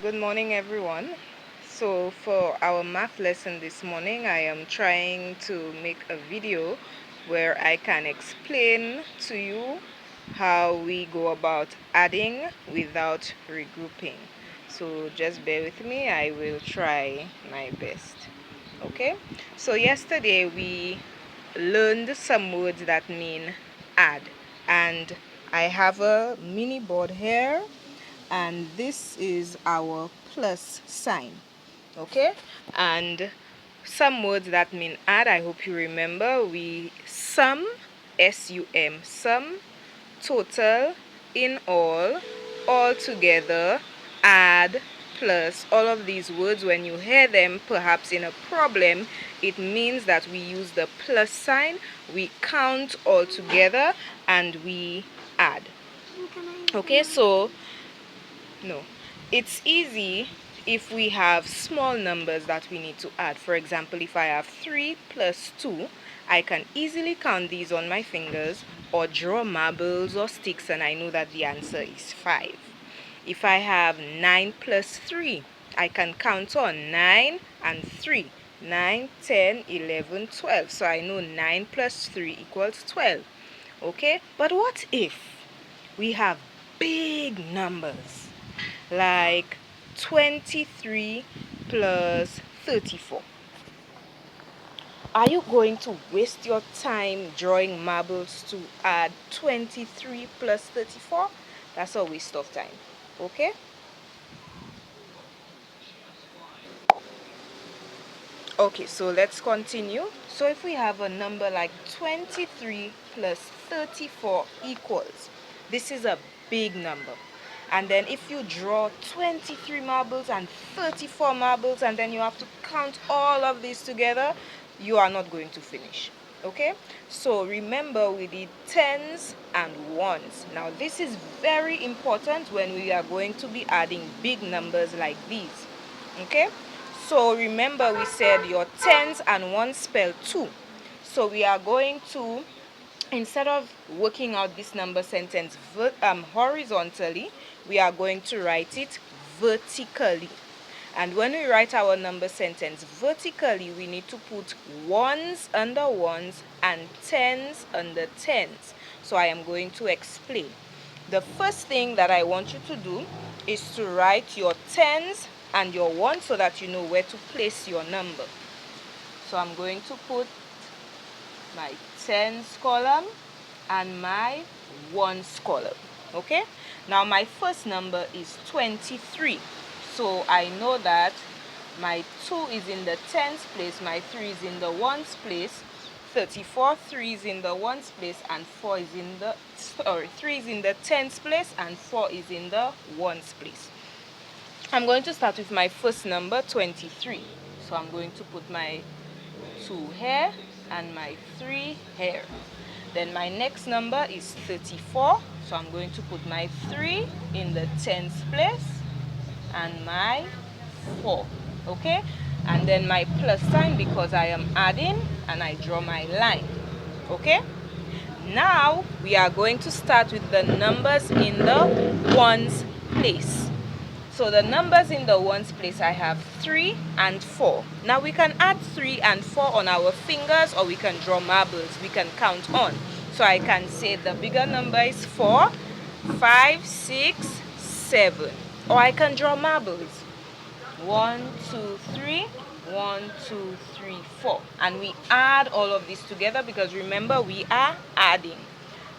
Good morning, everyone. So, for our math lesson this morning, I am trying to make a video where I can explain to you how we go about adding without regrouping. So, just bear with me, I will try my best. Okay, so yesterday we learned some words that mean add, and I have a mini board here, and this is our plus sign. Okay, and some words that mean add, I hope you remember, we sum, sum, sum, total, in all together, add, plus. All of these words, when you hear them perhaps in a problem, it means that we use the plus sign, we count all together, and we add. Okay, so no, it's easy if we have small numbers that we need to add. For example, if I have 3 plus 2, I can easily count these on my fingers or draw marbles or sticks, and I know that the answer is 5. If I have 9 plus 3, I can count on 9 and 3. 9, 10, 11, 12. So I know 9 plus 3 equals 12. Okay? But what if we have big numbers like 23 plus 34? Are you going to waste your time drawing marbles to add 23 plus 34? That's a waste of time. Okay? Okay, so let's continue. So if we have a number like 23 plus 34 equals, this is a big number. And then if you draw 23 marbles and 34 marbles, and then you have to count all of these together, you are not going to finish. Okay, so remember we did tens and ones. Now this is very important when we are going to be adding big numbers like these. Okay, so remember we said your tens and ones spell 2. So we are going to, instead of working out this number sentence horizontally, we are going to write it vertically. And when we write our number sentence vertically, we need to put ones under ones and tens under tens. So I am going to explain. The first thing that I want you to do is to write your tens and your ones so that you know where to place your number. So I'm going to put my tens column and my ones column. Okay, now my first number is 23, so I know that my 2 is in the tens place, my 3 is in the ones place, 34, 3 is in the ones place, and 4 is in the 3 is in the tens place and 4 is in the ones place. I'm going to start with my first number, 23. So I'm going to put my 2 here and my 3 here. Then my next number is 34. So I'm going to put my 3 in the tens place and my 4. Okay? And then my plus sign because I am adding, and I draw my line. Okay? Now we are going to start with the numbers in the ones place. So the numbers in the ones place, I have 3 and 4. Now we can add 3 and 4 on our fingers, or we can draw marbles. We can count on. So I can say the bigger number is 4, 5, 6, 7. Or I can draw marbles. 1, 2, 3, 1, 2, 3, 4. And we add all of these together because remember we are adding.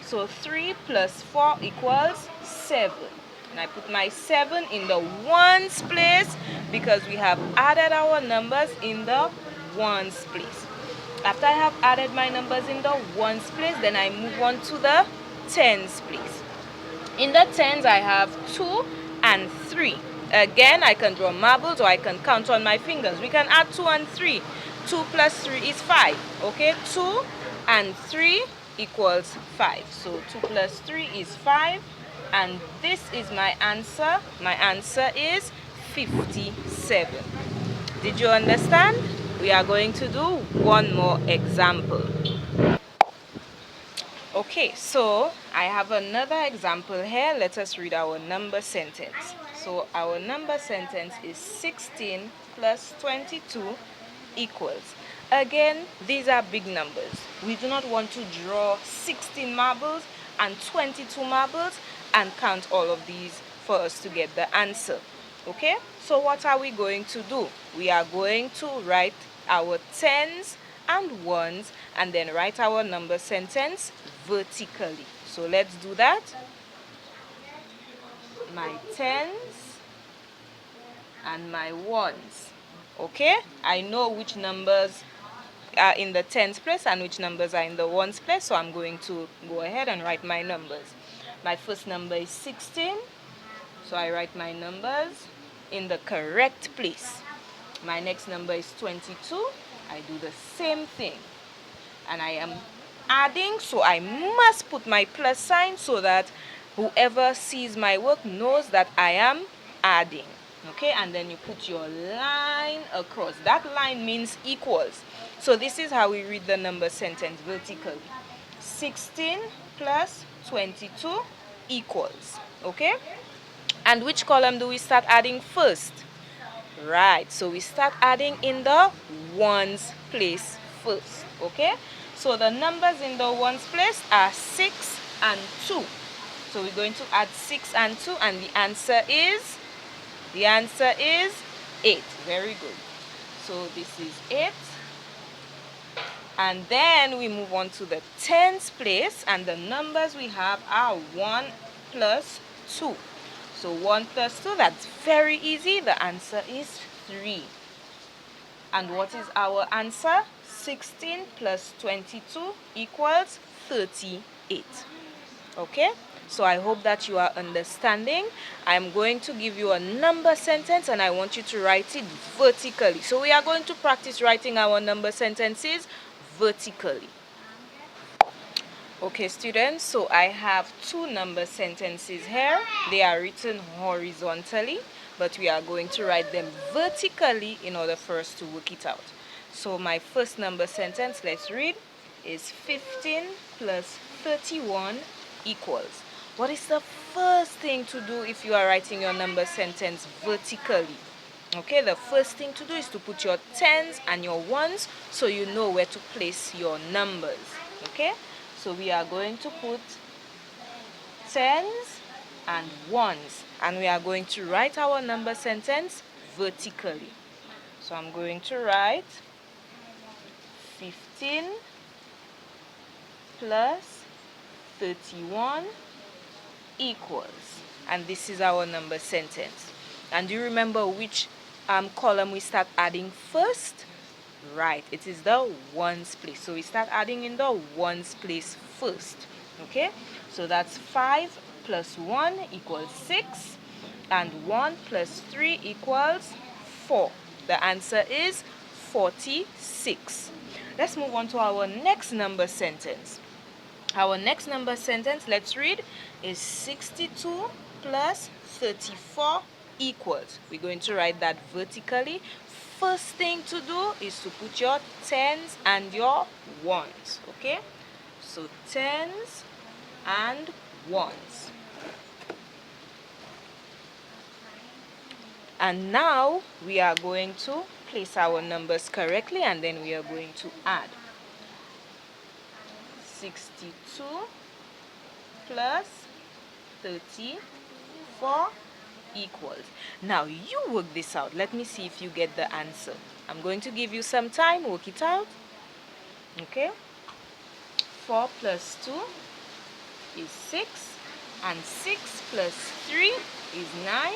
So 3 plus 4 equals 7. And I put my 7 in the ones place because we have added our numbers in the ones place. After I have added my numbers in the ones place, then I move on to the tens place. In the tens, I have 2 and 3. Again, I can draw marbles or I can count on my fingers. We can add 2 and 3. 2 plus 3 is 5. Okay, 2 and 3 equals 5. So 2 plus 3 is 5. And this is my answer. My answer is 57. Did you understand? We are going to do one more example. Okay, so I have another example here. Let us read our number sentence. So our number sentence is 16 plus 22 equals. Again, these are big numbers. We do not want to draw 16 marbles and 22 marbles and count all of these for us to get the answer. Okay? So what are we going to do? We are going to write our tens and ones and then write our number sentence vertically. So let's do that. My tens and my ones. Okay? I know which numbers are in the tens place and which numbers are in the ones place, so I'm going to go ahead and write my numbers. My first number is 16, so I write my numbers in the correct place. My next number is 22. I do the same thing. And I am adding, so I must put my plus sign so that whoever sees my work knows that I am adding. Okay, and then you put your line across. That line means equals. So this is how we read the number sentence vertically. 16 plus 22 equals. Okay? And which column do we start adding first? Right, so we start adding in the ones place first. Okay? So the numbers in the ones place are 6 and 2. So we're going to add 6 and 2 and the answer is 8. Very good. So this is 8. And then we move on to the tens place and the numbers we have are 1 plus 2. So 1 plus 2, that's very easy. The answer is 3. And what is our answer? 16 plus 22 equals 38. Okay? So I hope that you are understanding. I'm going to give you a number sentence and I want you to write it vertically. So we are going to practice writing our number sentences vertically. Okay, students, so I have two number sentences here. They are written horizontally, but we are going to write them vertically in order for us to work it out. So my first number sentence, let's read, is 15 plus 31 equals. What is the first thing to do if you are writing your number sentence vertically? Okay, the first thing to do is to put your tens and your ones so you know where to place your numbers. Okay, so we are going to put tens and ones and we are going to write our number sentence vertically. So I'm going to write 15 plus 31 equals, and this is our number sentence. And do you remember which column we start adding first? Right, it is the ones place. So we start adding in the ones place first. Okay, so that's 5 plus 1 equals 6 and 1 plus 3 equals 4. The answer is 46. Let's move on to our next number sentence. Our next number sentence, let's read, is 62 plus 34 equals. We're going to write that vertically. First thing to do is to put your tens and your ones. Okay? So tens and ones. And now we are going to place our numbers correctly and then we are going to add. 62 plus 34 equals. Now you work this out. Let me see if you get the answer. I'm going to give you some time. Work it out. Okay. 4 plus 2 is 6. And 6 plus 3 is 9.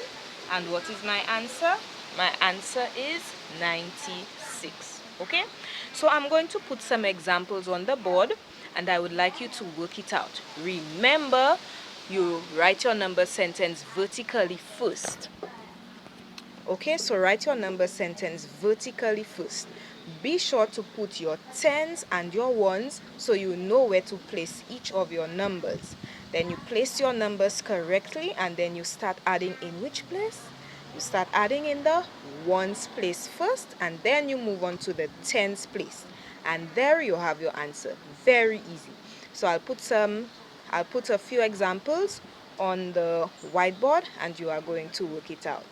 And what is my answer? My answer is 96. Okay. So I'm going to put some examples on the board and I would like you to work it out. Remember, you write your number sentence vertically first. Okay, so write your number sentence vertically first. Be sure to put your tens and your ones so you know where to place each of your numbers. Then you place your numbers correctly and then you start adding in which place? You start adding in the ones place first and then you move on to the tens place. And there you have your answer. Very easy. So I'll put a few examples on the whiteboard and you are going to work it out.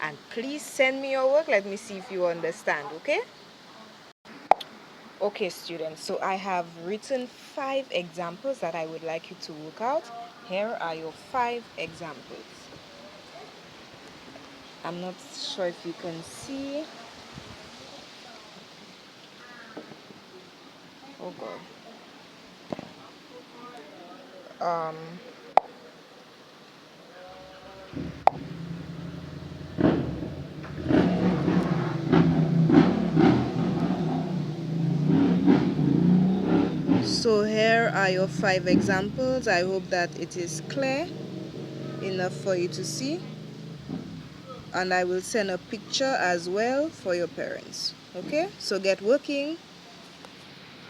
And please send me your work. Let me see if you understand, okay? Okay, students, so I have written 5 examples that I would like you to work out. Here are your 5 examples. I'm not sure if you can see. Oh God. Um, so here are your 5 examples. I hope that it is clear enough for you to see. And I will send a picture as well for your parents. Okay, so get working.